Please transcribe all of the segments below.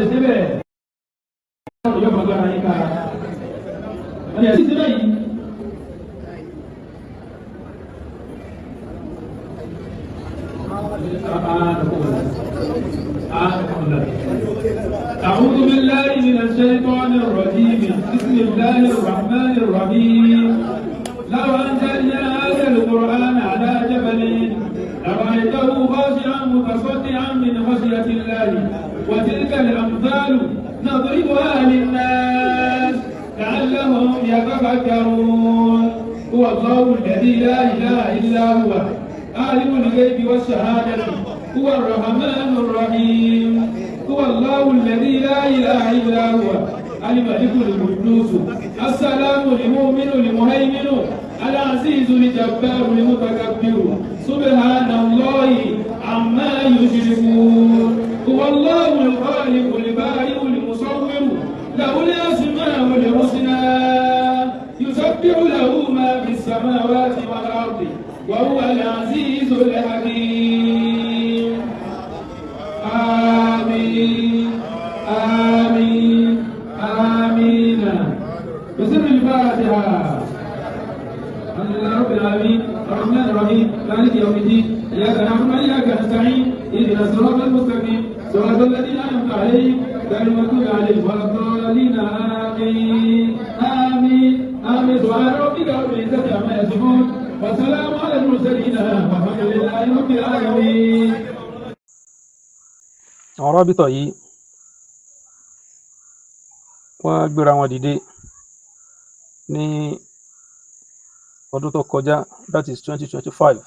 lè débẹ̀ yóò máa gbára yín kára wọ́n yẹ títí lẹ́yìn. أعوذ بالله من الشيطان الرجيم بسم الله الرحمن الرحيم لو أنزلنا هذا القرآن على جبل لرأيته خاشعا متصدعا من خشية الله وتلك الأمثال نضربها للناس لعلهم يتفكرون هو الله الذي لا إله إلا هو عالم الغيب والشهادة هو الرحمن الرحيم هو الله الذي لا إله إلا هو الملك القدوس السلام المؤمن المهيمن العزيز الجبار المتكبر سبحان الله عما يشركون هو الله الخالق البارئ المصور له الأسماء الحسنى يسبح له ما في السماوات والأرض وهو العزيز الحكيم آمين آمين آمين بسم الفاتحة الحمد لله رب العالمين الرحمن الرحيم مالك يوم الدين إياك نعبد وإياك نستعين اهدنا الصراط المستقيم صراط الذين أنعمت عليهم غير المغضوب عليهم ولا الضالين آمين آمين آمين سبحان ربك رب العزة عما يصفون والسلام على المرسلين والحمد لله رب العالمين. Àràbítà yìí wọ́n gbéra wọn dìde ní ọdún tó kọjá, that is 2025.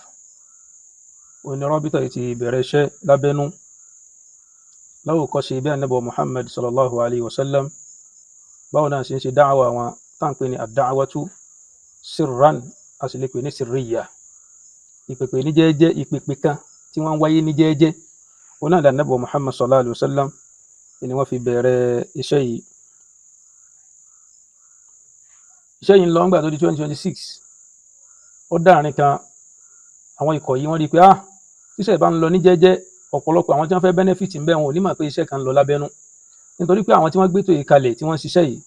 Òní Àràbítà yìí ti bẹ̀rẹ̀ iṣẹ́ lábẹ́nú láwòkọ́ṣe bí Ànábì Muhammad sallallahu alayhi wa sallam báwo náà ṣe ń ṣe dáwà wọn táǹpé ní ad-da'watu sirran, a sì lè pè ní sirriya, ìpèpè ní jẹ́ẹ́jẹ́, ìpèpè kan tí wọ́n ń wáyé ní jẹ́ẹ́jẹ́. Òun náà Ànábì Muhammad sallallahu alayhi wa sallam ni wọ́n fi bẹ̀rẹ̀ iṣẹ́ yìí. Iṣẹ́ yìí ń lọ ńgbà tó di 2026. Ó dáàrin kan àwọn ikọ̀ yìí wọ́n rí pé tíṣẹ́ bá ń lọ ní jẹ́ẹ́jẹ́, ọ̀pọ̀lọpọ̀ àwọn tí wọ́n fẹ́ benefit ń bẹ wọn ò ní mọ̀ pé iṣẹ́ kan ń lọ lábẹ́nú, nítorí pé àwọn tí wọ́n gbé tó yìí kalẹ̀ tí wọ́n ń ṣiṣẹ́ yìí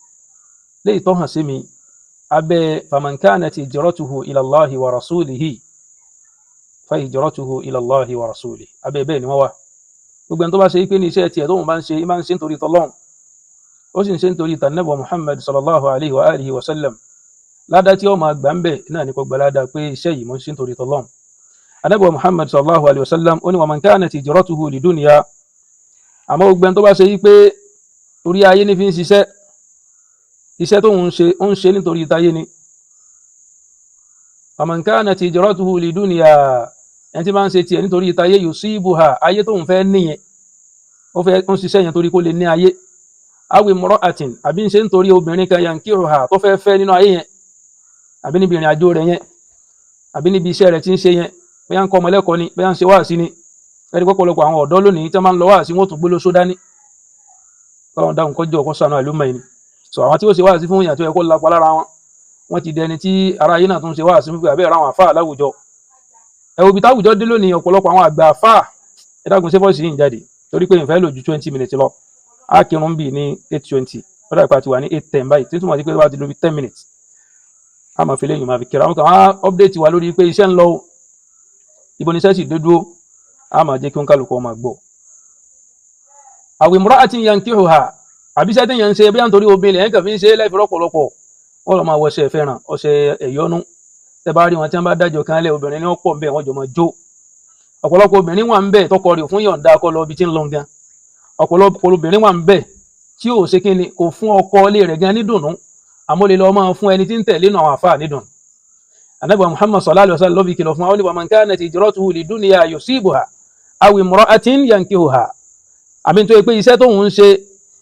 léyìí tó hàn sí mi abẹ́ faman kanat hijratuhu ila Allahi wa rasulihi fa hijratuhu ila Allahi wa rasulihi, abẹ́ bẹ́ẹ̀ ni wọ́n wà. Gbogbo ẹni tó bá ṣe pé ní iṣẹ́ tiẹ̀ tóun bá ń ṣe nítorí tọ́lọ́run, ó sì ń ṣe nítorí tànàbí Muhammad sallallahu alayhi wa alihi wa sallam, ládá tí ó máa gbà ń bẹ̀ náà ní kó gba ládá pé iṣẹ́ yìí mọ́ ń ṣe nítorí tọ́lọ́run. Ànábì Muhammad sallallahu alayhi wa sallam ó ní wa man kanat hijratuhu lidunya, àmọ́ gbogbo ẹni tó bá ṣe pé torí ayé ní fi ń ṣiṣẹ́, iṣẹ́ tó ń ṣe nítorí ìtayé ni. wa man kanat hijratuhu lidunya, ẹni tí máa ń ṣe tiẹ̀ nítorí ìtayé yusibuha, ayé tó ń fẹ́ níyẹn, ó ń ṣiṣẹ́ yẹn torí kó lè ní ayé. aw imra'atin, àbí ń ṣe nítorí obìnrin kan yankihuha, tó fẹ́ fẹ́ nínú ayé yẹn, àbí níbi ìrìn àjò rẹ̀ yẹn, àbí níbi iṣẹ́ rẹ̀ tí ń ṣe yẹn, bóyá ń kọ́ ọmọ lẹ́kọ̀ọ́ ni, bóyá ń ṣe wáàsí ni. ẹni pọ́pọ̀lọpọ̀ àwọn ọ̀dọ́ lónìí tí wọ́n máa ń lọ wáàsí wọn tún gbólóṣó dání, báwọn dáhùn kọjọ ọkọ sànú àlùmọ̀ yìí. So àwọn tí ó ṣe wáàsí fún ìyàn tó yẹ kó lápá lára wọn, wọ́n ti dẹni tí ara yìí náà tún ṣe wáàsí fún àbẹ́ àwọn àfáà láwùjọ. ẹ wo ibi táwùjọ dé lónìí, ọ̀pọ̀lọpọ̀ àwọn àgbà àfáà, ẹ dákun ṣe fọ́ọ̀sì yìí jáde torí pé ìfẹ́ lò ju 20 minutes lọ. A kírun bì ní 8:20, ó dàgbà ti wà ní 8:10 báyìí, tí túmọ̀ sí pé wá ti lo bí 10 minutes. A máa fi lẹ́yìn máa fi kíra wọn kàn wá update wa lórí pé iṣẹ́ ń lọ, ibo ni iṣẹ́ sì dé dúró, a máa jẹ́ kí wọ́n kálukú máa gbọ́. aw imra'atin yankihuha, àbíṣẹ́ tí yẹn ń ṣe bí à ń torí obìnrin yẹn kàn fi ń ṣe láìfi rọ́pọ̀lọpọ̀, wọ́n lọ máa wọṣẹ́ fẹ́ràn, ọṣẹ ẹ̀yọ́nú. Tẹ́ bá rí wọn tí wọ́n bá dájọ́ kan lẹ̀, obìnrin ni wọ́n pọ̀ ń bẹ̀, wọ́n jọ máa jó. Ọ̀pọ̀lọpọ̀ obìnrin wà ń bẹ̀ tọkọ rẹ̀ fún yọ̀ǹda kọ́ lọ ibi tí ń lọ gan. Ọ̀pọ̀lọpọ̀ obìnrin wà ń bẹ̀ tí ò ṣe kíni, kò fún ọkọ ilé rẹ̀ gan nídùnnú, àmọ́ lè lọ máa fún ẹni tí ń tẹ̀lé nínú àwọn àfáà nídùnnú. Ànábì Muhammad sallallahu alaihi wasallam ló fi kìlọ̀ fún wa ní wa man kanat hijratuhu lidunya yusibuha aw imra'atin yankihuha. Àmì tó yẹ pé iṣẹ́ tó ń ṣe,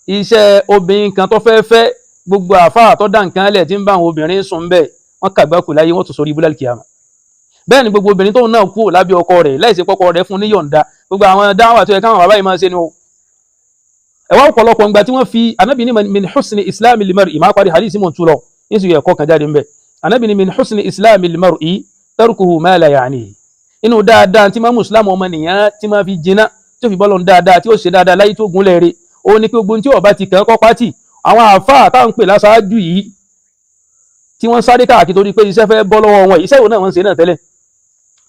iṣẹ́ obìnrin kan tó fẹ́ fẹ́, gbogbo àfáà tó dá nǹkan lẹ̀ tí ń bá àwọn obìnrin sùn bẹ́ẹ̀, wọ́n kàgbákò láyé, wọ́n tún sórí ibùdó kìámà. Bẹ́ẹ̀ ni gbogbo obìnrin tó náà kú lábẹ́ ọkọ rẹ̀ láìsí pọ́kọ rẹ̀ fún níyọ̀ǹda, gbogbo àwọn dáwà tó yẹ káwọn bàbá yìí máa ṣe ni o. Ẹ̀wọ́n ọ̀pọ̀lọpọ̀ ńgbà tí wọ́n fi Ànábì ní min husni islamil mar'i, máa parí hadith mọ̀ tún lọ, níṣu yẹ kọ́ kan jáde ń bẹ̀. Ànábì ní min husni islamil mar'i tarkuhu ma la ya'nihi. Inú dáadáa tí máa mùsùlùmí ọmọ nìyàn tí máa fi jiná, tí ó fi bọ́lọ̀ dáadáa, tí ó ṣe dáadáa láyé tó gúnlẹ̀ rẹ̀, òun ni pé gbogbo tí ọba ti kàn kọ́ pátì àwọn àáfàá táwọn pè láṣáájú yìí tí wọ́n sáré káàkiri torí pé iṣẹ́ fẹ́ bọ́ lọ́wọ́ wọn iṣẹ́ wo náà wọ́n ń ṣe náà tẹ́lẹ̀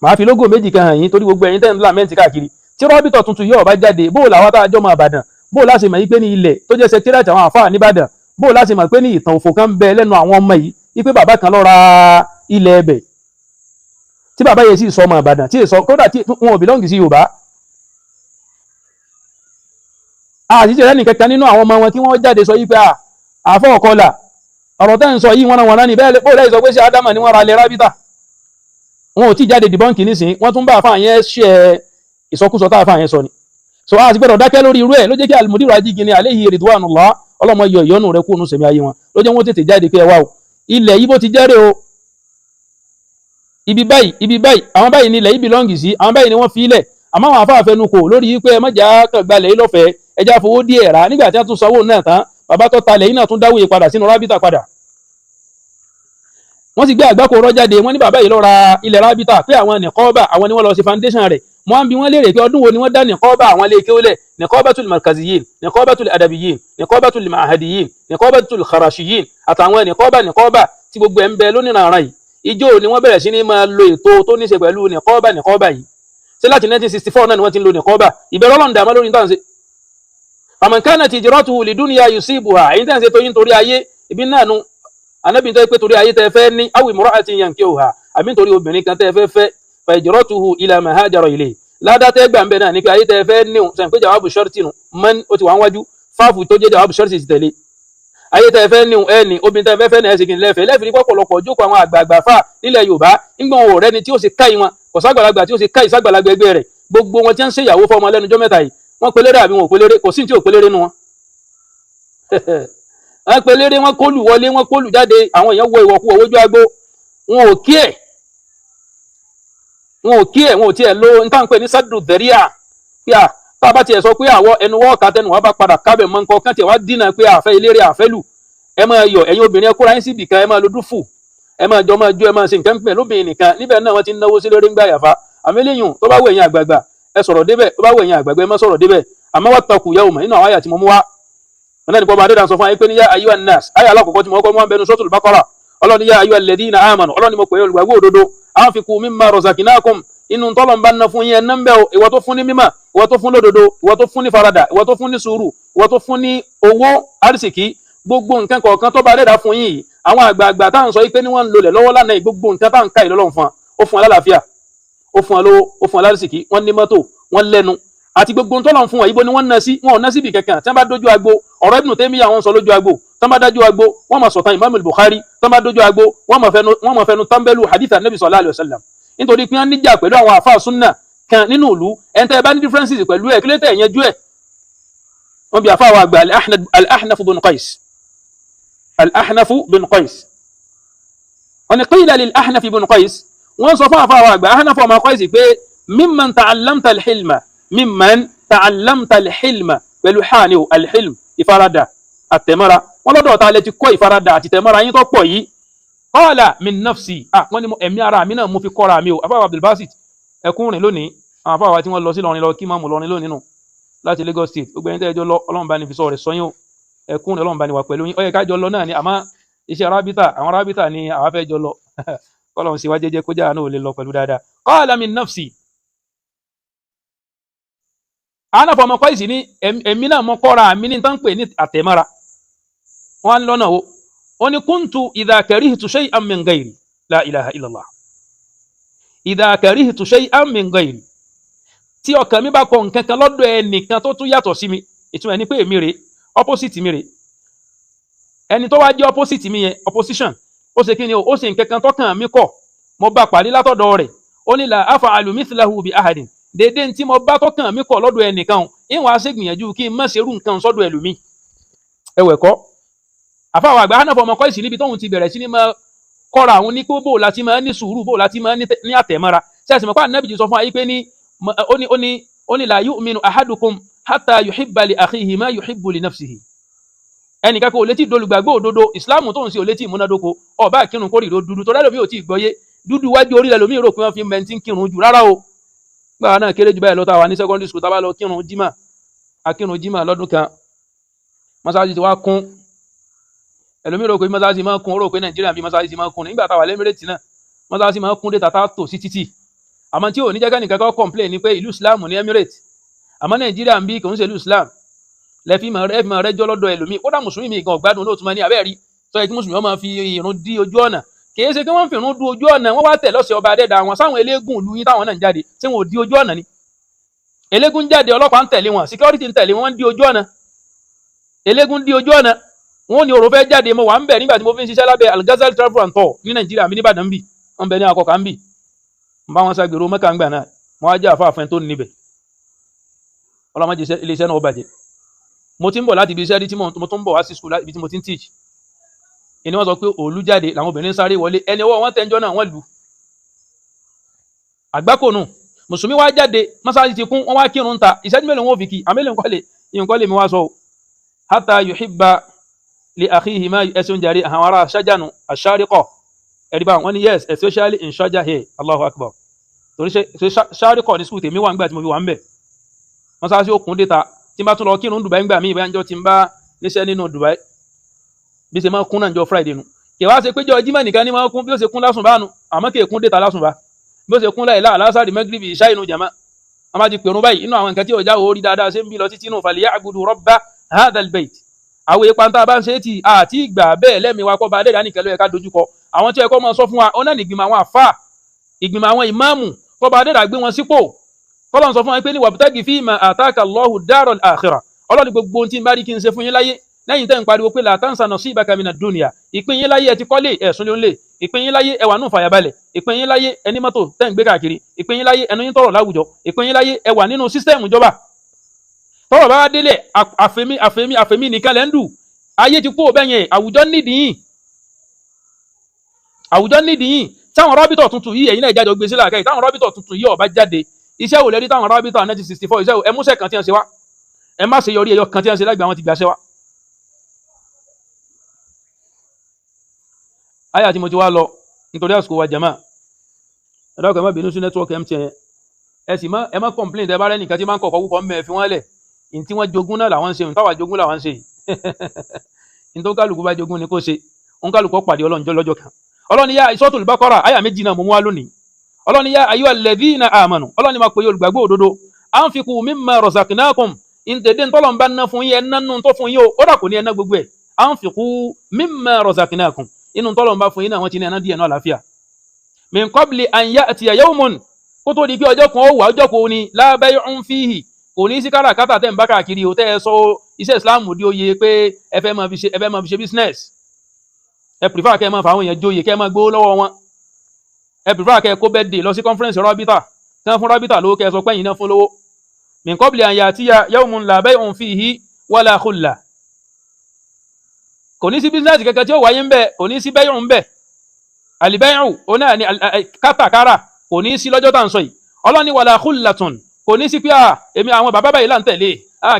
màá fi lógò méjì kan hàn yín torí gbogbo ẹ̀yin tẹ́ ń lámẹ́ǹtì káàkiri tí rọ́bìtọ̀ tuntun yóò bá jáde bóò làwọn tá a jọ máa bàdàn bóò láti mọ̀ yí pé ní ilẹ̀ tó jẹ́ sẹkítírìàtì àwọn àáfàá nìbàdàn bóò láti mọ̀ pé ní ìtàn òfò kan bẹ lẹ́nu àwọn ọmọ yìí wípé bàbá kan lọ ra ilẹ̀ ẹbẹ̀ tí bàbá yẹn sì sọ ọmọ Ìbàdàn tí èso kódà tí wọn ò bìlọ́ǹgì sí Yorùbá àṣìṣe rẹ̀ nìkankan nínú àwọn ọmọ wọn tí wọ́n jáde sọ yí pé àfọ́ ọ̀kọlà ọ̀rọ̀ tẹ́ ń sọ yìí wọ́n náà ní bẹ́ẹ̀ bóò lẹ́yìn sọ pé ṣé Ádámà ni wọ́n ra ilẹ̀ rábítà wọn ò tí jáde dìbọ́ǹkì nísìn wọ́n tún bá àfáà yẹn ṣe ìsọkúsọ tá àfáà yẹn sọ ni so a ti gbọ́dọ̀ dákẹ́ lórí irú ẹ̀ ló jẹ́ kí Al-Mudiru Ajigini alayhi ridwanullah ọlọ́mọ yọ ìyọnu rẹ̀ kúrò sẹ̀mí ayé wọn ló jẹ́ wọ́n tètè jáde pé ẹ wá o ilẹ̀ yìí bó ti jẹ́rẹ̀ o ibi báyìí àwọn báyìí ni ilẹ̀ yìí bìlọ́ǹgì sí àwọn báyìí ni wọ́n fi ilẹ̀ àmọ́ àwọn àfáà fẹnu kò lórí pé ẹ mọ̀jà kan gbalẹ̀ yìí lọ́fẹ̀ẹ́ ẹja fowó díẹ̀ rà nígbà tí wọ́n tún sanwó náà tán bàbá tó talẹ̀ yìí náà tún dáwó yìí padà sínú rábítà padà wọ́n sì gbé àgbákò ọ̀rọ̀ jáde wọ́n ní bàbá yìí lọ ra ilẹ̀ rábítà pé àwọn nìkọ́ọ́bà àwọn ni wọ́n lọ sí foundation rẹ̀ wọ́n á bi wọ́n léèrè pé ọdún wo ni wọ́n dá nìkọ́ọ́bà àwọn ilé kéwọ́lẹ̀ nìkọ́ọ́batul markaziyin nìkọ́ọ́batul adabiyin nìkọ́ọ́batul mahadiyin nìkọ́ọ́batul kharashiyin àtàwọn nìkọ́ọ́bà tí gbogbo ẹ̀ ń bẹ lónìí nàrà yìí ìjọ ni wọ́n bẹ̀rẹ̀ sí ní máa lo ètò tó ní ṣe pẹ̀lú nìkọ́ọ́bà yìí ṣé láti 1964 náà ni wọ́n ti ń lo nìkọ́ọ́bà ìbẹ̀rù Ọlọ́run dàmá lórí nítorí ṣe faman kanat hijratuhu lidunya yusibuha èyí tẹ́ ń ṣe tó yín torí ayé ìbí náà nu Ànábì tó pé torí ayé tẹ́ fẹ́ ní aw imra'atin yankihuha àbí torí obìnrin kan tẹ́ fẹ́ fẹ́ fa hijratuhu ila ma hajara ilayhi ládá tẹ́ gbà ń bẹ náà ní pé ayé tẹ́ fẹ́ ní sẹ́yìn pé jawabu sharti nù man ó ti wà ń wájú fáàfù tó jẹ́ jawabu sharti ti tẹ̀lé ayé tẹ́ fẹ́ ní ẹni obìnrin tẹ́ fẹ́ ní ẹ̀sìn kìí lẹ́fẹ̀ẹ́ lẹ́fẹ̀ẹ́ pọ̀pọ̀lọpọ̀ jókòó àwọn àgbààgbà fà nílẹ̀ Yorùbá nígbà wọn ò rẹ́ni tí ó ṣe káyì wọn kò sàgbàlagbà tí ó ṣe káyì sàgbàlagbà ẹgbẹ́ rẹ̀ gbogbo wọn tí ń ṣèyàwó fọmọ lẹ́nujọ́ mẹ́ta yìí wọ́n pelére àbí wọn ò pelére kò sí tí ò pelére nu wọn wọ́n pelére wọ́n kólù wọlé wọ́n kólù jáde àwọn èèyàn wọ ìwọ̀kú owójú agbó wọn ò kí ẹ̀ wọn ò tiẹ̀ lo nǹkan pè ní sádùn dẹ̀ríà pé tá a bá tiẹ̀ sọ pé àwọ̀ ẹnu wọ́ọ̀ká tẹnu wá bá padà kábẹ̀ mọ́ nǹkan kan tiẹ̀ wá dínà pé àfẹ́ eléré àfẹ́lù ẹ máa yọ ẹ̀yin obìnrin ẹ kóra yín síbì kan ẹ máa lo dúfù ẹ máa jọ máa jó ẹ máa ṣe nǹkan pẹ̀ lóbìnrin nìkan níbẹ̀ náà wọ́n ti ń náwó sí lórí ń gbà yàfa àmì eléyìí tó bá wù ẹ̀yin àgbààgbà ẹ sọ̀rọ̀ débẹ̀ tó bá wù ẹ̀yin àgbààgbà ẹ má sọ̀rọ̀ débẹ̀ àmọ́ wattaqu yawma nínú àwọn àyà tí mo mú wá wọn náà ní kọ́ bá adé dàn sọ fún ayé pé ní yá ayyuhan nas àyà alákọ̀ọ́kọ́ tí mo kọ́ mú wá bẹnu suratul Baqara ọlọ́ni yá ayyuhal ladhina amanu ọlọ́ni mo pè é olùgbàgbọ́ òdodo anfiqu mimma razaqnakum inú tọ́lọ̀ ń bá ná fún yín ẹ̀nà ń bẹ́ o ìwọ tó fún ní mímọ̀ ìwọ tó fún lódodo ìwọ tó fún ní faradà ìwọ tó fún ní sùúrù ìwọ tó fún ní owó àrísìkí gbogbo nǹkan kọ̀ọ̀kan tó bá dẹ́dà fún yín yìí àwọn àgbààgbà táwọn sọ pé ní wọ́n ń lolẹ̀ lọ́wọ́ lánàá gbogbo nǹkan táwọn ká ìlọ́lọ́ fún ó fún alálàáfíà ó fún alówó ó fún alárìsìkí wọ́n ní mọ́tò wọ́n lẹ́nu àti gbogbo tọ́lọ̀ fún wọn ibo ni wọ́n ná sí wọn ò ná síbi kankan tí wọ́n bá dójú agbo ọ̀rọ̀ Ibn Taymiyyah wọ́n sọ lójú agbo tí wọ́n bá dájú agbo wọ́n máa sọ̀tàn Imam al-Bukhari tí wọ́n bá dójú agbo wọ́n máa fẹnu tánbẹ́lú hadith Nabi sallallahu alaihi wasallam nítorí pé wọ́n níjà pẹ̀lú àwọn àfáà súnnà kan nínú ìlú ẹ̀ńtẹ́ bá ní differences pẹ̀lú ẹ̀ kílẹ̀ tẹ̀ ẹ̀yẹn jú ẹ̀ wọ́n bí àfáà wa àgbà al-Ahnaf bin Qais wọ́n ní qila lil-Ahnaf bin Qais wọ́n sọ fún àfáà wa àgbà Ahnaf ọmọ Qais pé mimman ta'allamta al-hilma pẹ̀lú hàní al-hilm ìfaradà àtẹ̀mọ́ra wọ́n lọ́dọ̀ ta lẹ ti kọ́ ìfaradà àti tẹ̀mọ́ra yín tó pọ̀ yìí qala min nafsi wọ́n ní ẹ̀mí ara mi náà mo fi kọ́ra mi o àfáà Abdulbasit ẹkún rìn lónìí àwọn àfáà wa tí wọ́n lọ sí lọrin lọ kí máàmù lọrin lónìí nù láti Lagos State gbogbo ẹni tẹ́jọ́ lọ Ọlọ́run bá ní fi sọ rẹ̀ sọyún ẹkún rìn Ọlọ́run bá ní wà pẹ̀lú yín ó yẹ ká jọ lọ náà ni àmọ́ iṣẹ́ àwọn arábítà ni àwa fẹ́ jọ lọ Ọlọ́run sì wá jẹ́jẹ́ kó jà náà ò lè lọ pẹ̀lú dáadáa qala min nafsi àwọn àfọmọ kọ́ ìsìn ní ẹ̀mí náà mọ́ kọ́ra mi ní tán pè ní àtẹ̀mọ́ra wọ́n lọ́nà wo ó ní kuntu idha karihtu shay'an min ghayri la ilaha illallah idha karihtu shay'an min ghayri tí ọkàn mi bá kọ nǹkan kan lọ́dọ̀ ẹnìkan tó tún yàtọ̀ sí mi ìtumọ̀ ní pé èmi rè opposite mi rè ẹni tó wá jẹ́ opposite mi yẹn opposition ó ṣe kí ni ó ṣe nǹkan kan tọ́kàn mi kọ̀ mo bá pàdé látọ̀dọ̀ rẹ̀ ó ní la af'alu mithlahu bi ahadin dédé tí mo bá tọ́kàn mi kọ̀ lọ́dọ̀ ẹnìkan ìwọ̀n á ṣègbìyànjú kí n má ṣerú nǹkan sọ́dọ̀ ẹlòmí ẹwẹ̀ kọ́ àfáwọn àgbà hánà fọmọ kọ́ ìsìn níbi tóun ti bẹ̀rẹ̀ sí ní máa kọ́ra àwọn ní pé bóò láti máa ní sùúrù bóò láti máa ní àtẹ̀mọ́ra ṣe àti mọ̀pá Ànábì ti sọ fún ayé pé ní ó ní la yu'minu ahadukum hatta yuhibba li akhihi ma yuhibbu li nafsihi ẹnìkan kò létí dolùgbàgbọ́ òdodo ìsìláàmù tóun sí ò létí ìmúnádóko ọba àkírun kórìíro dúdú tó lẹ́lòmí ò tí ì gbọ́yé dúdú wájú orí lẹ́lòmí rò pé wọ́n fi mẹ́ntí kírun jù rárá o gbára náà kéré jù báyìí lọ tá wà ní secondary school tá bá lọ kírun jímà akírun jímà lọ́dún kan mọ́sáàsì ti wá kún ẹlòmíì rò pé mọ́sáàsì máa kún ó rò pé Nàìjíríà bí mọ́sáàsì ti máa kún nígbà táwa lẹ́mírètì náà mọ́sáàsì máa kún dé tata tò sí títì àmọ́ tí ò ní jẹ́kẹ́ nìkan kọ́ complain ni pé ìlú Islam ní Emirates àmọ́ Nàìjíríà ń bí kò ń ṣe ìlú Islam lẹ́fí máa rẹ́jọ́ lọ́dọ̀ ẹlòmíì kódà mùsùlùmí mi gan ọ̀gbádùn lóòtú máa ní abẹ́rí sọ yẹ kí mùsùlùmí máa fi ìrun dí ojú ọ̀nà kìí ṣe kí wọ́n fi ìrun dú ojú ọ̀nà wọ́n wá tẹ̀ lọ́sẹ̀ ọba adẹ́dà wọn sáwọn eléégún ìlú yín táwọn náà ń jáde tí wọn ò dí ojú ọ̀nà ni eléégún jáde ọlọ́pàá ń tẹ̀lé wọn security ń tẹ̀lé wọn ń dí ojú ọ̀nà eléégún dí ojú ọ̀nà wọn ní òrò fẹ́ jáde mo wà ń bẹ̀ nígbà tí mo fi ń ṣiṣẹ́ lábẹ́ Al-Ghazal Travel and Tour ní Nàìjíríà mi nìbàdàn bì wọn bẹ ní akọkà ń bì ń bá wọn ṣàgbèrò Mẹ́kà ń gbà náà wọn á jẹ́ àfáàfẹ́ tó níbẹ̀ ọlọ́mọdé iléeṣẹ́ náà ó bàjẹ́ mo ti ń bọ̀ láti ibi iṣẹ́ rí tí mo tún ń bọ̀ wá sí skul ibi tí mo ti ń teach ìní wọ́n sọ pé òòlù jáde làwọn obìnrin sáré wọlé ẹni ọwọ́ wọn tẹ́jọ́ náà wọ́n lù àgbákònù mùsùlùmí wá jáde mọ́sáàsì ti kún wọ́n wá kírun ta ìṣẹ́jú mélòó wọn ò fi kí àmẹ́lẹ̀ nǹkan lè mi wá sọ hatta yuhibba li akhihi ma ẹ̀sùn jàre àwọn ará ṣájánu àṣáríkọ̀ ẹ̀rí bá wọn ni yes especially in ṣájá here Allahu Akbar torí ṣáríkọ̀ ní skul tèmi wà nígbà tí mo fi wà ń bẹ̀ mọ́sáàsì ó kún dé ta tí n bá tún lọ kírun Dubai ń gbà mí ìbáyánjọ́ tí n bá níṣẹ́ nínú Dubai bí ṣe máa kún náà jọ Friday nu kì wá ṣe péjọ Jímọ̀ nìkan ní máa kún bí ó ṣe kún lásùnbà nu àmọ́ kì í kún déta lásùnbà bí ó ṣe kún láìlá alásàrì mẹgírìbì ìṣá inú jàmá wọn bá ti pèrún báyìí inú àwọn nǹkan tí ọjà orí dáadáa ṣe ń bí lọ títí inú falyabudu rabba hadhal bayt àwọn ipa tá a bá ń ṣe tí àti ìgbà bẹ́ẹ̀ lẹ́mìí wa kọ́ bá adéda nìkan ló yẹ ká dojúkọ àwọn tí ẹ̀kọ́ máa sọ fún wa ọ̀nà ìgbìmọ̀ àwọn àfà ìgbìmọ̀ àwọn ìmáàmù kọ́ bá adéda gbé wọn sípò kọ́lọ́n sọ fún wa pé ní wabtagi fima ataka Allahu daral akhirah ọlọ́ni gbogbo ohun tí ń bá rí kí n ṣe fún yín láyé lẹ́yìn tẹ́ ń pariwo pé la tansa nasibaka mina dunya ìpín yín láyé ẹ ti kọ́lé ẹ̀sùn lé ìpín yín láyé ẹwà nù fàyàbalẹ̀ ìpín yín láyé ẹni mọ́tò tẹ́ ń gbé káàkiri ìpín yín láyé ẹnu yín tọrọ láwùjọ ìpín yín láyé ẹwà nínú sísítẹ́ẹ̀mù ìjọba tọrọ bá wá délé àfẹ́mí nìkan lẹ́ ń dù ayé ti kó bẹ́yẹn àwùjọ nídìí yìí táwọn rọ́bìtọ̀ tuntun yìí ẹ̀yin náà ìjájọ gbé sílẹ̀ àkẹ́yì táwọn rọ́bìtọ̀ tuntun yìí ọba jáde iṣẹ́ wò lẹ́rí táwọn rọ́bìtọ̀ 1964 iṣẹ́ ẹmúṣẹ́ kan tí wọ́n ṣe wá ẹ má ṣe yọrí ẹyọ kan tí wọ́n ṣe lágbà wọn ti gbàṣẹ́ wá. ayé àti mo ti wá lọ nítorí àsìkò wa jama ẹ̀dá ọkọ̀ ẹ má bínú sí nẹ́tíwọ́ọ̀kì MTN ẹ má complain tẹ bá rẹ́ nìkan tí máa ń kọ̀ọ̀kọ̀ púpọ̀ mẹ́ fi wọ́n lẹ̀ ní tí wọ́n jogún náà làwọn ń ṣe táwa jogún làwọn ń ṣe ní tó kálukú bá jogún ni kó ṣe òun kálukú pàdé ọlọ́njọ́ lọ́jọ́ kan ọlọ́ni yá Suratul Baqara àyà méjì náà mo mú wá lónìí ọlọ́ni yá ayyuhal ladhina amanu ọlọ́ni máa pè é olùgbàgbọ́ òdodo anfiqu mimma razaqnakum ìdèdè ntọ́lọ̀ ń bá ná fún yín ẹ̀ná nù tó fún yín o ó dà kò ní ẹ̀ná gbogbo ẹ̀ anfiqu mimma razaqnakum inú ntọ́lọ̀ ń bá fún yín náà wọ́n ti ní ẹ̀ná díẹ̀ náà àlàáfíà min qabli an ya'tiya yawmun kó tó di pé ọjọ́ kan ó wà ọjọ́ kan ó ní la bay'un fihi kò ní sí káràkátà tẹ̀ ń bá káàkiri o tẹ́ ẹ sọ iṣẹ́ Islam di oyè pé ẹ fẹ́ máa fi ṣe business ẹ prefer kẹ́ ẹ máa fa àwọn èèyàn jóye kẹ́ ẹ máa gbówó lọ́wọ́ wọn ẹ prefer kẹ́ ẹ kó birthday lọ sí conference rọ́bítà tẹ́ fún rọ́bítà lówó kẹ́ ẹ sọ pé ẹ̀yin náà fún lówó min qabli an ya'tiya yawmun la bay'un fihi wala khulla kò ní sí business kẹ́kẹ́ tí ó wáyé ń bẹ̀ kò ní sí bay'un ń bẹ̀ al-bay'u ọ̀nà ni kátàkárà kò ní sí lọ́jọ́ tá à ń sọ yìí ọlọ́ni wala khullatun kò ní sí pé èmi àwọn bàbá báyìí là ń tẹ̀lé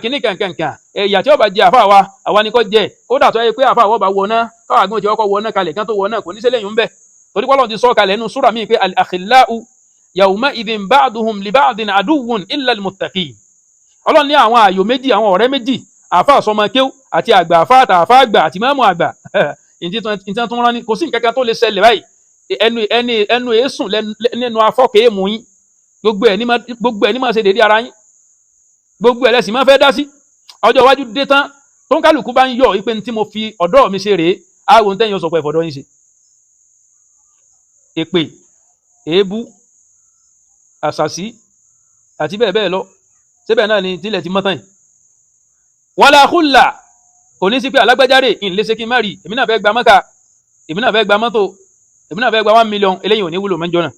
kìíní kankankan ẹ̀yà tí ó bá jẹ àfa wa àwa ni kò jẹ ó dà tó yẹ pé àfa wa bá wọná káwọn àgbọn tí ọkọ wọná kalẹ̀ kán tó wọná kò ní sí lẹ́yìn ń bẹ̀ torí pé Ọlọ́run ti sọ kalẹ̀ nínú súrà míì pé al-akhillau yawma'idhin ba'duhum li ba'din aduwwun illa al-muttaqin Ọlọ́run ní àwọn àyò méjì àwọn ọ̀rẹ́ méjì àfa sọmọkéw àti àgbà àfa àtàfà àgbà àti mọ́mù àgbà ìtàn tó rán ní kò sí nǹkan kan tó lè ṣẹlẹ̀ báyìí ẹnu èésùn lẹ́nu afọ́kẹ́ èèmù yín gbogbo ẹ̀ ní máa ṣe dédé ara yín gbogbo ẹ̀ lẹ́sìn máa fẹ́ dá sí ọjọ́ iwájú dé tán tó ń kálukú bá ń yọ ìpè tí mo fi ọ̀dọ́ mi ṣe rèé àwọn tẹ́yìn sọ pé ẹ̀fọ̀dọ́ yín ṣe èpè èébú àṣàṣì àti bẹ́ẹ̀ bẹ́ẹ̀ lọ síbẹ̀ náà ni tílẹ̀ ti mọ́tàn yìí wala khulla kò ní sí pé alágbájáre ìléṣe kí n má rí èmi náà fẹ́ gba mọ́ta èmi náà fẹ́ gba mọ́tò èmi náà fẹ́ gba 1 million eléyìí ò ní wúlò mẹ́jọ náà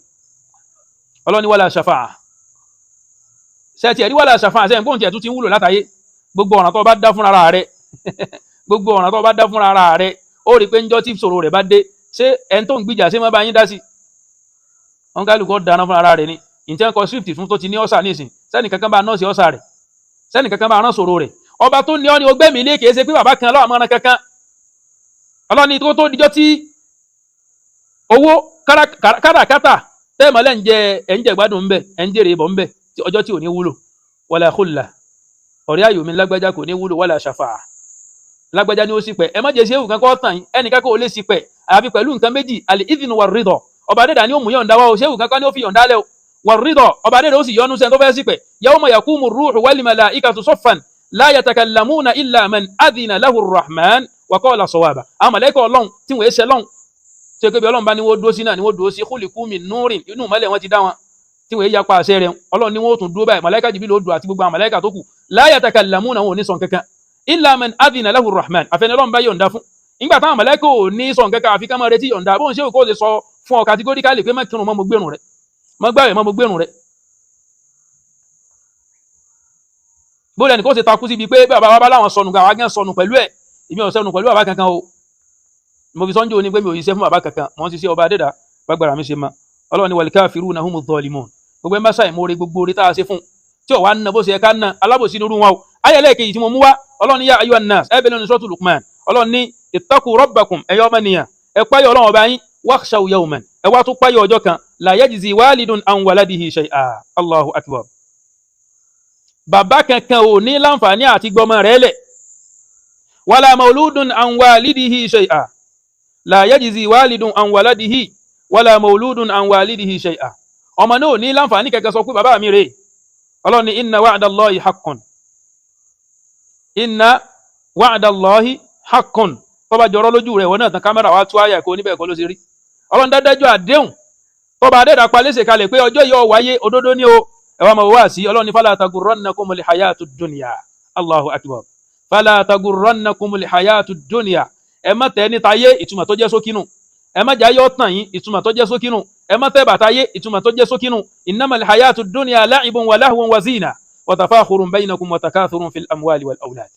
ọlọ́ni wala shafa'a sẹ́ẹ̀tì ẹ̀rí wala shafa'a sẹ́yìn gbóhùn tí ẹ̀ tún ti ń wúlò látàyé gbogbo ọ̀nà tó bá dá fúnra ara rẹ̀ gbogbo ọ̀nà tó bá dá fúnra ara rẹ̀ ó rí pé njọ́ tí ìṣòro rẹ̀ bá dé ṣé ẹni tó ń gbìjà ṣé má bá yín dá sí wọn kálukọ́ dáná fúnra ara rẹ̀ ni ìtẹ́ ń kọ swift fún tó ti ní ọ̀sà nísìn sẹ́ni kankan bá nọ́ọ̀sì ọ̀sà rẹ̀ sẹ́ni kankan bá rán ṣòro rẹ̀ ọba tó ní ọ ni ogbẹ́ mi lé kìí ṣe pé bàbá kan lọ́wọ́ àmọ́ràn kankan ọlọ́ni tó dijọ́ tí owó káràkátà tẹ́ẹ̀mọ́lẹ̀ ń jẹ gbádùn ń bẹ̀ ń jèrè ìbọn ń bẹ̀ ọjọ́ tí ò ní wúlò wala khulla ọ̀rẹ́ ayò mi lágbájá kò ní wúlò wala shafa'a lágbájá ni ó sì pẹ̀ ẹ má jẹ́ ṣéwù kan kọ́ tàn yín ẹnìkan kò lè sì pẹ̀ àyàfi pẹ̀lú nǹkan méjì al-idhnu war-ridha ọba adẹ́dà ni ó mú yọ̀ǹda wá o ṣéwù kankan ni ó fi yọ̀ǹda lẹ́ o war-ridha ọba adẹ́dà ó sì yọ́nú sẹ́ni tó fẹ́ sì pẹ̀ yawma yaqumu ar-ruhu wal-mala'ikatu saffan la yatakallamuna illa man adhina lahu ar-rahman wa qala sawaba àwọn màláíkà Ọlọ́run tí wọ́n ṣe lọ́hùn ṣe pé bí Ọlọ́run bá ní wọ́n dúró sí náà ni wọ́n dúró sí khuliqu min nurin inú mọ́lẹ̀ wọn ti dá wọn tí wọ́n yapa àṣẹ rẹ̀ Ọlọ́run ni wọ́n tún dúró báyìí màláíkà Jibril ó dúró àti gbogbo àwọn màláíkà tó kù la yatakallamuna wọn ò ní sọ kankan illa man adhina lahu ar-rahman àfẹni Ọlọ́run bá yọ̀ǹda fún nígbà táwọn màláíkà ò ní sọ kankan àfi ká máa retí yọ̀ǹda bóun ṣe kó lè sọ fún ọ categorically pé má kírun mọ́ mo gbérun rẹ̀ má gbààwẹ̀ mọ́ mo gbérun rẹ̀ bóun ẹnì kó ṣe takú síbi pé bàbá wa bá láwọn sọnù àwọn agẹ́ sọnù pẹ̀lú ẹ̀ èmi ò sọnù pẹ̀lú bàbá kankan o mo fi sọ́njú ní pé mi ò yíṣẹ́ fún bàbá kankan mo ń ṣiṣẹ́ ọba adẹ́dà gbàgbàrà mi ṣe ma Ọlọ́run ni wal kafiruna humu dhalimun gbogbo ẹ̀ má ṣàì mọ́re gbogbo orí tá a ṣe fún tí ò wá ń na bó ṣe ẹ̀ka ń na alábòsí nírú wọn o ayẹlẹ́ kejì tí mo mú wá Ọlọ́run ní ya ayyuhan nas ẹ bẹ̀rẹ̀ ní suratul Luqman Ọlọ́run ní ittaqu rabbakum ẹ̀yọ́ ọmọnìyàn ẹ páyọ̀ Ọlọ́run ọba yín wakhshaw yawman ẹ wá tún páyọ̀ ọjọ́ kan la yajzi walidun an waladihi shay'a Allahu akbar bàbá kankan ò ní láǹfààní àti gbọmọ rẹ̀ lẹ̀ wala mauludun an walidihi shay'a la yajzi walidun an waladihi wala mauludun an walidihi shay'a ọmọ náà ò ní láǹfààní kankan sọ pé bàbá mi rèé Ọlọ́run ní inna wa'dallahi haqqun inna wa'dallahi haqqun tó bá jọrọ lójú rẹ̀ wọ́n náà tán kámẹ́rà wá tú àyà kó níbẹ̀ kọ́ ló ṣe rí Ọlọ́run dádájọ́ àdéhùn tó bá adẹ́dà pa léṣe kalẹ̀ pé ọjọ́ yóò wáyé òdodo ní o ẹwà mọ̀ wá sí Ọlọ́run ní fala tagurrannakumul hayatud dunya Allahu akbar fala tagurrannakumul hayatud dunya ẹ má tẹ́ ní tayé ìtumọ̀ tó jẹ́ sókínú ẹ má jẹ́ ayọ́ tàn yín ìtumọ̀ tó jẹ́ sókínú ẹ má tẹ́ bàtayé ìtumọ̀ tó jẹ́ sókínú innamal hayatud dunya la'ibun wa lahwun wa zina wa tafakhurun bainakum wa takathurun fil amwali wal awlad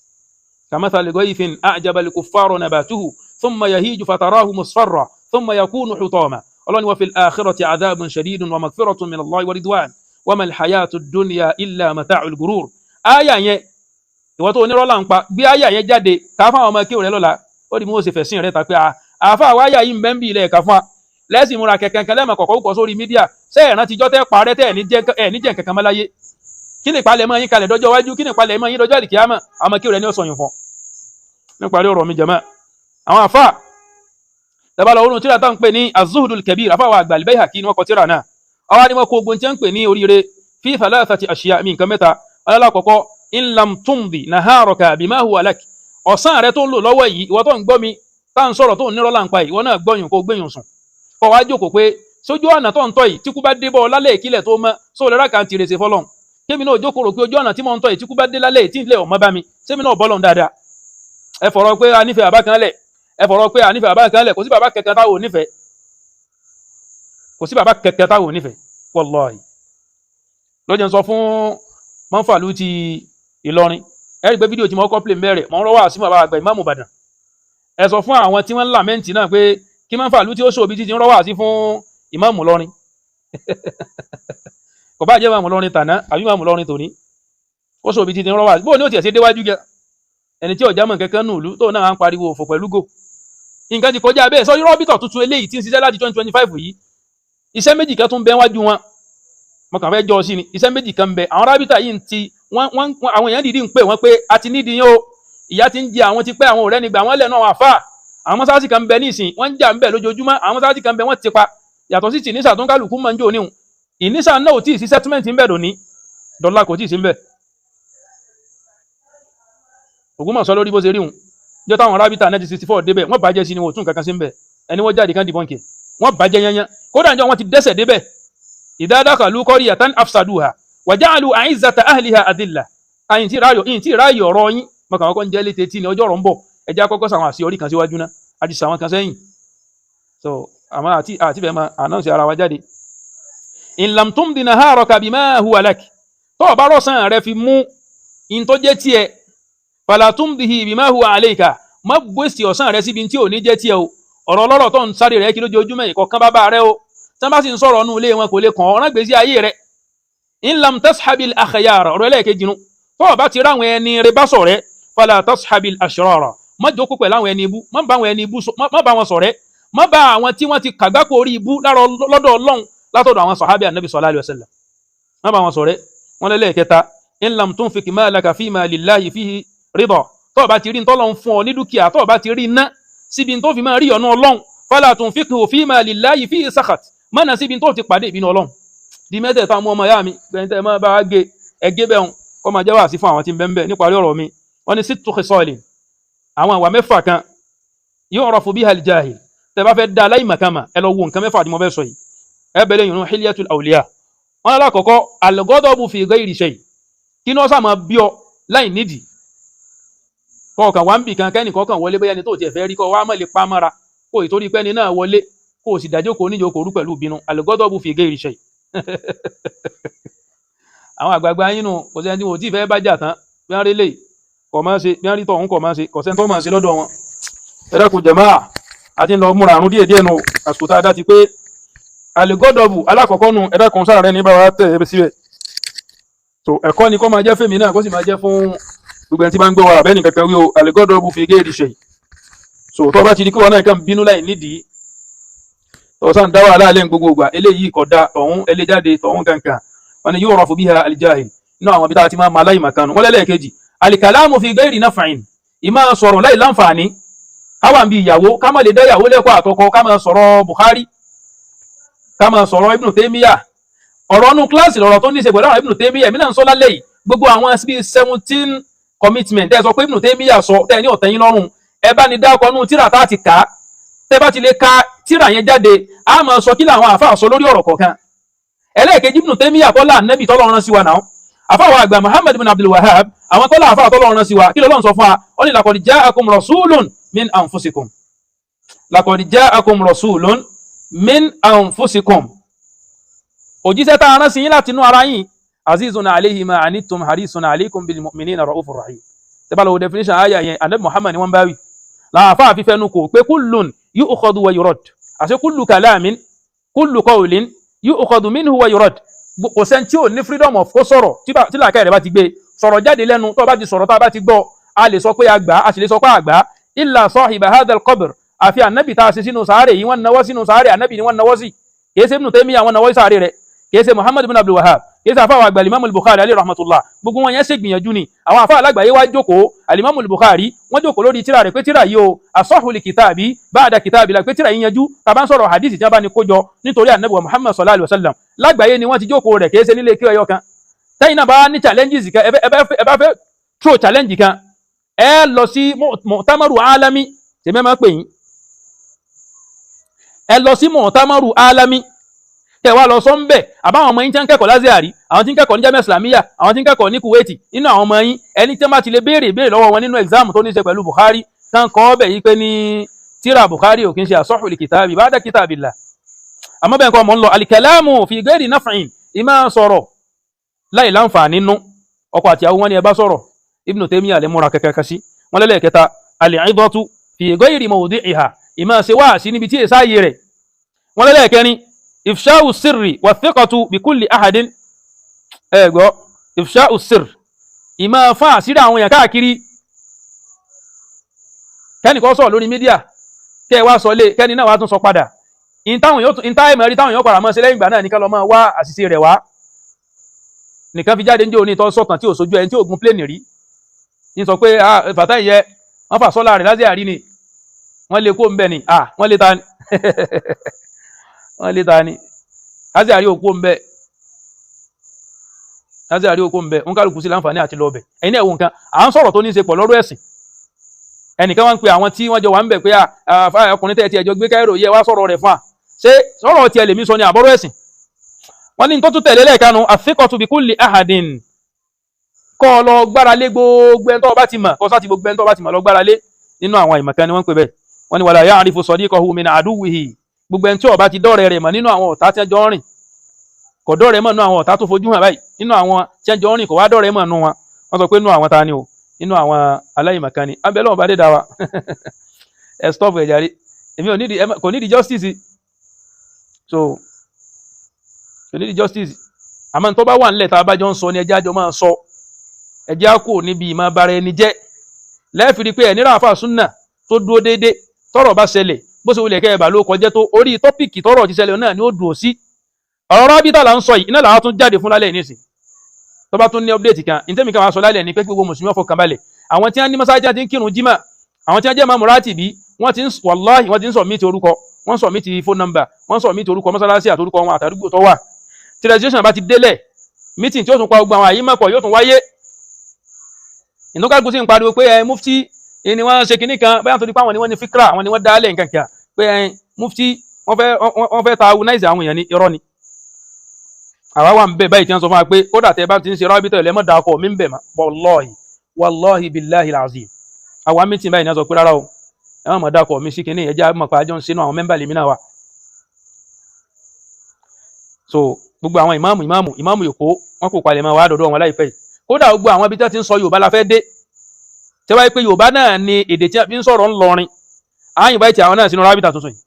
kamathali ghaythin a'jaba al-kuffara nabatuhu thumma yahiju fatarahu musfarra thumma yakunu hutama Ọlọ́run wa fil akhirati adhabun shadidun wa maghfiratun min Allahi wa ridwan wa mal hayatud dunya illa mata'ul ghurur aya yẹn ìwọ tó onírọ́ là ń pa gbé aya yẹn jáde ká fáwọn ọmọ kéwòn rẹ lọ́la ó di mú ó ṣe fẹ̀sìn rẹ ta pé àfa àwọn aya yìí ń bẹ́ ń bí ilẹ̀ ẹ̀ka fún wa lẹ́sìn múra kẹ̀kẹ́ kan lẹ́mọ̀ kọ̀kọ́ púpọ̀ sórí mídíà sẹ́ẹ̀rán tíjọ́ tẹ́ parẹ́ tẹ́ ẹ̀ níjẹ̀ kankan mọ́ láyé kí ni ìpalẹ̀ mọ́ yín kalẹ̀ dọ́jọ́ wájú kí ni ìpalẹ̀ mọ́ yín dọ́jọ́ àdìkíyàmọ̀ àwọn kéwòn rẹ ní ọ̀sán yìí fún níparí ọ̀rọ̀ mi jẹ̀mọ́ àwọn àfa tẹ́bálọ̀ orun tíra tá ń pè ní az-Zuhdul Kabir àfa àwọn àgbà al-Bayhaqi ni wọ́n kọ tíra náà ọwọ́ ni wọ́n kó ogun tí ń pè ní oríire fi thalathati ashiya mi nǹkan mẹ́ta alákọ̀ọ́kọ́ in lam tumdi naharaka bima huwa lak ọ̀sán rẹ tó ń lò lọ́wọ́ yìí ìwọ tó ń gbọ́ mi tá ń sọ̀rọ̀ tó ń nírọ́ là ń pa ìwọ náà gbọ́yùn kó gbẹ̀yùn sùn kọ́ wá jókòó pé sójú ọ̀nà tó ń tọ́ yìí tí kú bá dé bọ́ lálẹ́ ìkílẹ̀ tó mọ́ sóò lẹ́rà kan ti rèsè fọlọ́n kémi náà jókòó rò pé ojú ọ̀nà tí mo ń tọ́ yìí tí kú bá dé lálẹ́ tí ilé ọ̀mọ́ bá mi sẹ́mi náà bọ́lọ̀ dáadáa ẹ fọ̀rọ̀ pé a nífẹ̀ẹ́ bàbá kan lẹ̀ ẹ fọ̀rọ̀ pé a nífẹ̀ẹ́ bàbá kan lẹ̀ kò sí bàbá kẹkẹ táwọn ò nífẹ̀ẹ́ kò sí bàbá kẹkẹ táwọn ò nífẹ̀ẹ́ wallahi lọ́jọ́ sọ fún mọ́fàlú ti Ìlọrin ẹ̀rí pé fídíò tí mo kọ́ play mẹ́rẹ̀ mọ́ rọ́wà sí bàbá àgbà ìmáàmù Ìbàdàn ẹ sọ fún àwọn tí wọ́n ń làmẹ́ǹtì náà pé kí mọ́fàlú tí ó ṣòbí títí ń rọ́wà sí fún ìmáàmù Ìlọrin kò bá jẹ́ ìmáàmù Ìlọrin tàná àbí ìmáàmù Ìlọrin tòní ó ṣòbí títí ń rọ́wà bó ní ó tiẹ̀ ṣe déwájú gẹ ẹni tí ọ̀já mọ̀ kẹ́kẹ́ nù lú tó náà ń pariwo òfò pẹ̀lú gò nǹkan ti kọjá bẹ́ẹ̀ sọ rọ́bìtọ̀ tuntun eléyìí tí ń ṣiṣẹ́ láti 2025 yìí iṣẹ́ méjì kan tún bẹ wájú wọn mo kàn fẹ́ jọ sí ni iṣẹ́ méjì kan bẹ àwọn rábìtà yìí ti àwọn èèyàn dìídì ń pè wọ́n pé a ti nídìí yín o ìyá ti ń jẹ àwọn ti pẹ́ àwọn ọ̀rẹ́ nígbà wọ́n lẹ́nu àwọn àfáà àwọn mọ́sáàsì kan bẹ nísìn wọ́n ń jà ń bẹ lójoojúmọ́ àwọn mọ́sáàsì kan bẹ wọ́n ti pa yàtọ̀ sí ti ìnísà tó ń kálukú mọ́ ń jò níhùn ìnísà náà ò tí ì sí settlement ń bẹ lónìí dọ́là kò tí ì sí ń bẹ Ògbómọ̀ṣọ́ lórí bó ṣe rí hùn jọ táwọn rábìtà 1964 débẹ̀ wọ́n bàjẹ́ sí ni wọ́n tún kankan sí ń bẹ ẹni wọ́n jáde kan dìbọ́nkì wọ́n bàjẹ́ yányán kódà njọ́ wọ́n ti dẹ́sẹ̀ débẹ̀ idha dakhalu qaryatan afsaduha wa ja'alu a'izzata ahliha adilla ayin tí ráyọ̀ ọ̀rọ̀ yín mọ̀kàn kọ́kọ́ ń jẹ́ létí tí ní ọjọ́ ọ̀rọ̀ ń bọ̀ ẹjá kọ́kọ́ sàwọn àṣeyọrí kan síwájú náà àti sàwọn kan sẹ́yìn so àmọ́ àti bẹ́ẹ̀ máa announce ara wa jáde in lam tumdi naharaka bima huwa lak tó o bá rọ̀sán rẹ fi mú in tó jẹ́ tiẹ̀ fala tumdihi bima huwa alayka má gbèsè ọ̀sán rẹ síbi tí ò ní jẹ́ tiẹ̀ o ọ̀rọ̀ ọlọ́rọ̀ tó ń sáré rẹ̀ kí lójoojúmọ́ ìkọ̀kan bàbá rẹ o tí wọ́n bá sì ń sọ̀rọ̀ ọ̀nù ilé wọn kò lè kàn ọ́n gbèsè ayé rẹ̀ in lam tashabil akhyara ọ̀rọ̀ ẹlẹ́ẹ̀kejì nu tó o bá ti ráwọn ẹni rẹ bá sọ̀rẹ́ fala tashabil ashrara má jókòó pẹ̀lú àwọn ẹni ibú má bá àwọn ẹni ibú má bá wọn ṣọ̀rẹ́ má bá àwọn tí wọ́n ti kàgbákò orí ibú lọ́dọ̀ Ọlọ́run látọ̀dọ̀ àwọn sàhábì Ànábì sallallahu alaihi wasallam má bá wọn ṣọ̀rẹ́ wọn lẹ́lẹ́kẹta in lam tunfik malaka fima lillahi fihi ridha tó bá ti rí ntọ́lọ́run fún ọ ní dúkìá tó bá ti rí iná síbi tó fi máa rí ọ̀nà ọlọ́run fala tunfiqhu fima lillahi fihi sakhat mọ́nà síbi tó ti pàdé ìbínú ọlọ́run. di mẹ́tẹ̀ẹ̀ta mú ọmọ ìyá mi gbẹ̀ntẹ́ mọ́ bá gé ẹgé bẹ́hùn kọ́ máa jẹ́ wá sí fún àwọn tí ń bẹ́ẹ̀ níparí ọ̀rọ̀ mi wọ́n ní sittu khisalin àwọn ìwà mẹ́fà kan yu'rafu biha al-jahil tẹ́ bá fẹ́ dá aláìmọ̀kànmà ẹ lọ wo nǹkan mẹ́fà tí mo fẹ́ sọ yìí ẹ bẹ̀rẹ̀ yìí nínú hilyatul awliya wọn alákọ̀ọ́kọ́ al-ghadabu fi ghayri shay kí ní wọ́n sàmọ́ bí ọ láì nídìí kọ̀ọ̀kan wá ń bì kan kẹ́nì kọ̀ọ̀kan wọlé bóyá ni tó tiẹ̀ fẹ́ rí kọ́ wá mọ̀ lè pa mọ́ra kó ìtorí pẹ́ni náà wọlé kó o sì dájọ́ kó oníjókòó rú pẹ̀lú ìbínú al-ghadabu fi ghayri shay àwọn àgbààgbà yín nù kò sẹ́ni tí wọ́n ti fẹ́ bá jà tán bí wọ́n rí lè kọ̀ máa ṣe bí wọ́n rí tọ̀hún kọ̀ máa ṣe kọ̀ sẹ́ni tó máa ṣe lọ́dọ̀ wọn. ẹ dákun jàmáà àti ń lọ múra àrùn díẹ̀díẹ̀ nù àsìkò tá a dá ti pé al-ghadabu alákọ̀ọ́kọ́ nù ẹ dákun sára rẹ ní bá wa tẹ̀ ẹ síbẹ̀. so ẹ̀kọ́ ni kó máa jẹ́ fèmí náà kó sì máa jẹ́ fún gbogbo ẹni tí máa ń gbé wa àbẹ́ni kankan wí o al-ghadabu fi ghayri shay. so tó bá ti di kí wọn náà kàn bínú láì nídìí tó sàn dá wàhálà lẹ́yìn gbogbo ìgbà eléyìí kódà tọ̀hún ẹlẹ́jáde tọ̀hún kankan wọn ni yu'rafu biha al-jahil inú àwọn ibi tá a ti máa ma láì màkànù wọn lẹ́lẹ́kejì al-kalamu fi ghayri naf'in ìmá sọ̀rọ̀ láì láǹfààní káwà ń bí ìyàwó ká má lè dá ìyàwó lẹ́kọ̀ọ́ àtọkọ ká máa sọ̀rọ̀ Bukhari ká máa sọ̀rọ̀ Ibn Taymiyyah ọ̀rọ̀ nù kíláàsì lọ̀rọ̀ tó ní ṣe pẹ̀lú àwọn Ibn Taymiyyah èmi náà ń sọ lálẹ́ yìí gbogbo àwọn bíi 17 commitment tẹ́ sọ pé Ibn Taymiyyah sọ tẹ́ ní ọ̀tẹ̀yìn lọ́rùn ẹ bá ní dákọ̀ nù tíra tá a ti kà á tẹ́ bá ti lè ka tíra yẹn jáde a máa sọ kí làwọn àfáà sọ lórí ọ̀rọ̀ kọ̀ọ̀kan ẹlẹ́ẹ̀kejì Ibn Taymiyyah kọ́lá ànábì tọ́lọ́run rán sí wa náà àfáà àgbà Muhammad ibn Abdul Wahhab àwọn tọ́lá àfáà tọ́lọ́run rán sí wa kí lọ́lọ́run sọ fún wa ó ní laqad ja'akum rasulun min anfusikum laqad ja'akum rasulun min anfusikum òjíṣẹ́ tá a rán sí yín láti inú ara yín azizun alayhi ma anittum harisun alaykum bil mu'minina ra'ufur rahim tẹ́bá lọ́wọ́ definition ayà yẹn ànábì Muhammad ni wọ́n bá wí láàfáà fífẹ́ nu kò pé kullun yu'khadhu wa yurad àṣẹ kullu kalamin kullu qawlin yu'khadhu minhu wa yurad kò sẹ́ni tí ò ní freedom of kó sọ̀rọ̀ tí làákàyè rẹ̀ bá ti gbé sọ̀rọ̀ jáde lẹ́nu tó bá ti sọ̀rọ̀ tá a bá ti gbọ́ a lè sọ pé àgbà a sì lè sọ pé àgbà illa sahiba hadha al-qabr àfi ànábì tá a ṣe sínú sàárè yìí wọ́n nawọ́ sínú sàárè ànábì ni wọ́n nawọ́ sí kìí ṣe Ibn Taymiyyah wọ́n nawọ́ sàárè rẹ̀ kìí ṣe Muhammad ibn Abdul Wahhab kìí ṣe àfáà àgbà Imam al-Bukhari alayhi rahmatullah gbogbo wọn yẹn ṣe gbìyànjú ni àwọn àfáà alágbàáyé wá jókòó al-Imam al-Bukhari wọ́n jókòó lórí tíra rẹ̀ pé tíra yìí o asahhu li kitabi ba'da kitabi la pé tíra yìí yanjú tàbá ń sọ̀rọ̀ hadith tí wọ́n bá ní kójọ nítorí ànábì wa Muhammad sallallahu alayhi wa sallam lágbàáyé ni wọ́n ti jókòó rẹ̀ kìí ṣe nílé kí ọyọ kan tẹ́yìn náà bá ní challenges kan ẹ bá fẹ́ throw challenge kan ẹ lọ sí mu'tamaru alami tèmi máa pè yín ẹ lọ sí mu'tamaru alami tẹ wá lọ sọ ń bẹ àbáwọn ọmọ yín tí ń kẹ́kọ̀ọ́ lázìárì àwọn tí ń kẹ́kọ̀ọ́ ní jamiu islamiyya àwọn tí ń kẹ́kọ̀ọ́ ní kuwaiti nínú àwọn ọmọ yín ẹni tí wọ́n bá ti lè béèrè lọ́wọ́ wọn nínú exam tó ní ṣe pẹ̀lú Bukhari tán kọ́ ọbẹ̀ yìí pé ní tíra Bukhari ò kí ń ṣe asahhu li kitabi ba'da kitabillah àmọ́ bẹ́ẹ̀ kọ́ mọ́ ń lọ al-kalamu fi ghayri naf'in ìmá sọ̀rọ̀ láì láǹfààní nínú ọkọ àti àwọn wọn ni ẹ bá sọ̀rọ̀ Ibn Taymiyyah lè múra kẹkẹ kasi wọn lẹ́lẹ́kẹta al-'idatu fi ghayri mawdi'iha ìmá ṣe wáàsí níbi tí èsáyé rẹ̀ wọn lẹ́lẹ́kẹrin ifsha'u sirri wa thiqatu bi kulli ahadin ẹgbọ́ ifsha'u sirr ìmá fún àṣírí àwọn èèyàn káàkiri kẹ́nì kan sọ̀rọ̀ lórí mídíà kẹ́ wá sọ lé kẹ́ni náà wá tún sọ padà ìntàìmọ̀rí táwọn èèyàn padà mọ́ sí lẹ́yìn ìgbà náà nìkan lọ máa wá àṣìṣe rẹ̀ wá nìkan fi jáde ní òní tó sọ̀tàn tí ò sojú ẹni tí ò gun pléènì rí ní sọ pé fàtà ìyẹ wọ́n fà sọ́lá rẹ̀ lázìárì ni wọ́n lè kó ń bẹ̀ ni wọ́n lè ta ni wọ́n lè ta ni lázìárì òkú ń bẹ̀ lázìárì òkú ń bẹ̀ ń kálukú sí láǹfààní àti lọ́ọ̀bẹ̀ ẹ̀yin náà wo nǹkan à ń sọ̀rọ̀ tó ní í ṣe pọ̀ lọ́rọ̀ ẹ̀sìn ẹnìkan wá ń pe àwọn tí wọ́n jọ wà ń bẹ̀ pé ọkùnrin tẹ̀ tí ẹjọ́ gbé káírò yẹ wá sọ̀rọ̀ rẹ̀ fún wa ṣé sọ̀rọ̀ tiẹ̀ lèmi sọ ni àbọ̀rọ̀ ẹ̀sìn wọ́n ní tó tún tẹ̀lé lẹ́ẹ̀kanu àfikọ́tù bí kulli ahadin kọ́ lọ gbára lé gbogbo ẹni tó bá ti mọ̀ kọ́ sáti gbogbo ẹni tó bá ti mọ̀ lọ gbára lé nínú àwọn ìmọ̀kan ni wọ́n ń pè bẹ́ẹ̀ wọ́n ní wala ya'rifu sadiqahu min aduwwihi gbogbo ẹni tí ó bá ti dọ́rẹ̀ rẹ̀ mọ̀ nínú àwọn ọ̀tá tí ẹjọ́ rìn kò dọ́rẹ̀ mọ̀ nínú àwọn ọ̀tá tó fojú hàn báyìí nínú àwọn tí ẹjọ́ rìn kò wá dọ́rẹ̀ mọ̀ nínú wọn wọ́n sọ pé nínú àwọn ta ni o nínú àwọn aláìmọ̀kan ni abẹ́lẹ́ wọn bá dé dá wa ẹ stop ẹ̀ jàre èmi kò nídìí justice so kò nídìí justice àmọ́ tó bá wà nílẹ̀ tá a bá jọ ń sọ ni ẹjẹ́ àjọ máa sọ ẹjẹ́ á kò níbi ìmọ̀ bara ẹni jẹ́ lẹ́ẹ̀fìrí pé ẹ̀nìrà àfà súnà tó dúró déédé tọ́rọ̀ bá ṣẹlẹ̀ bó ṣe wulẹ̀ kẹ́ ẹ̀bà ló kọjẹ́ tó orí tọ́pìkì tọ́rọ̀ ti ṣẹlẹ̀ náà ni ó dùn sí ọ̀rọ̀ rábítà là ń sọ yìí iná làá tún jáde fún lálẹ́ nísìn tó bá tún ní update kan ìtẹ́mi kan wá sọ lálẹ́ ní pé gbogbo mùsùlùmí ọ̀fọ̀ kan balẹ̀ àwọn tí wọ́n ní mọ́sáájì ti ń kírun jímà àwọn tí wọ́n jẹ́ máa múrátì bí wọ́n ti ń wàláhì wọ́n ti ń submit orúkọ wọ́n submit phone number wọ́n submit orúkọ mọ́sálásí àtorúkọ wọn àtàdúgbò tó wà tí registration bá ti délẹ̀ meeting tí ó tún pa gbogbo àwọn àyímọ̀ pọ̀ yóò tún wáyé ìnúkàgbó sì ń pariwo pé mufti ni wọ́n ṣe kinní kan báyà torí pé àwọn ni wọ́n ní fikra àwọn ni wọ́n dálẹ̀ nǹkan kan pé mufti wọ́n fẹ́ tawunize àwọn èèyàn ní irọ́ ni àwa wà ń bẹ̀ báyìí tí wọ́n sọ fún wa pé kódà tẹ́ bá ti ń ṣe rábítọ̀ ẹ̀lẹ́mọ̀ dàkọ̀ mí ń bẹ̀ wallahi billahi alazim àwa meeting báyìí ni wọ́n sọ pé rárá o ẹ̀wọ̀n mọ̀ dàkọ̀ mi sí kinní ẹ̀já mọ̀ pé àjọ ń sinú àwọn mẹ́mbà lèmi náà wà so gbogbo àwọn ìmáàmù yòókó wọn kò palẹ̀ mọ́ wà dọ̀dọ̀ wọn láìpẹ́ yìí kódà gbogbo àwọn ibi tí wọ́n ti ń sọ Yorùbá la fẹ́ dé tí wáyé pé Yorùbá náà ni èdè tí wọ́n fi ń sọ̀rọ̀ ńlọrin àyìnbá ìtì àwọn náà sínú rábìtà tuntun yìí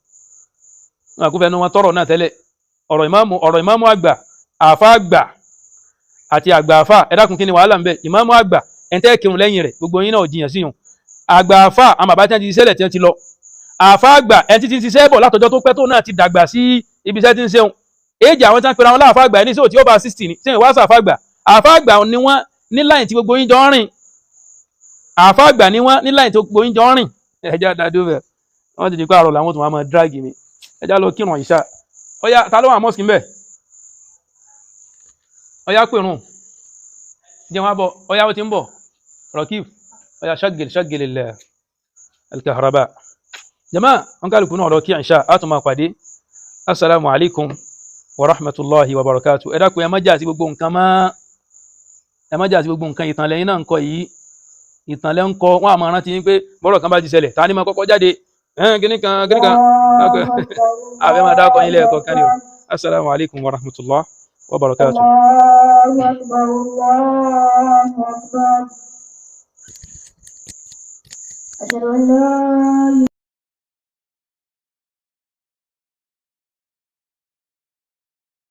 wọn kò fẹnu wọn tọrọ náà tẹ́lẹ̀ ọ̀rọ̀ ìmáàmù àgbà àfa àgbà àti àgbà àfa ẹ dákun kí ni wàhálà ń bẹ ìmáàmù àgbà ẹ̀ńtẹ́ kírun lẹ́yìn rẹ̀ gbogbo yín náà jiyàn sí yun àgbà àfa àwọn bàbá tí wọ́n ti ṣiṣẹ́ tí wọ́n ti lọ àfa àgbà ẹ̀ ti ṣiṣẹ́ bọ̀ látọjọ́ tó pẹ́ tó náà ti dàgbà sí ibi iṣẹ́ tí ń ṣeun èjì àwọn tí wọ́n pera wọn láàfà àgbà ní sí òtí ó bá 60 ní sẹ́yìn wá sàfà àgbà ni wọ́n ní láyìn tí gbogbo yín jọ ń rìn àfà àgbà ni wọ́n ní láyìn tí gbogbo yín jọ ń rìn ẹja dàdú bẹ̀ wọ́n ti di pé àrọ̀ làwọn tó máa dráàgì mi ẹja lọ kírun ìṣá ọya ta ló wà mọ́sìkì mbẹ̀ ọya pèrún jẹun abọ ọya ó ti ń bọ̀ rọkìf ọya ṣàgìlì lẹ̀ alkahraba jama wọn kálukú náà lọ kí ìṣá á tún máa pàdé assalamu alaikum wa rahmatullahi wa barakatuh ẹ dákun ẹ má jà sí gbogbo nǹkan ìtàn lẹ́yìn náà ń kọ yìí ìtàn lẹ́ ń kọ wọ́n àmọ́ rántí pé bọ́rọ̀ kan bá ti ṣẹlẹ̀ ta ni máa kọ́kọ́ jáde kíníkan àfẹ́ máa dákọ̀ yín lẹ́ẹ̀kọ́ kárí o assalamu alaikum wa rahmatullahi wa barakatuh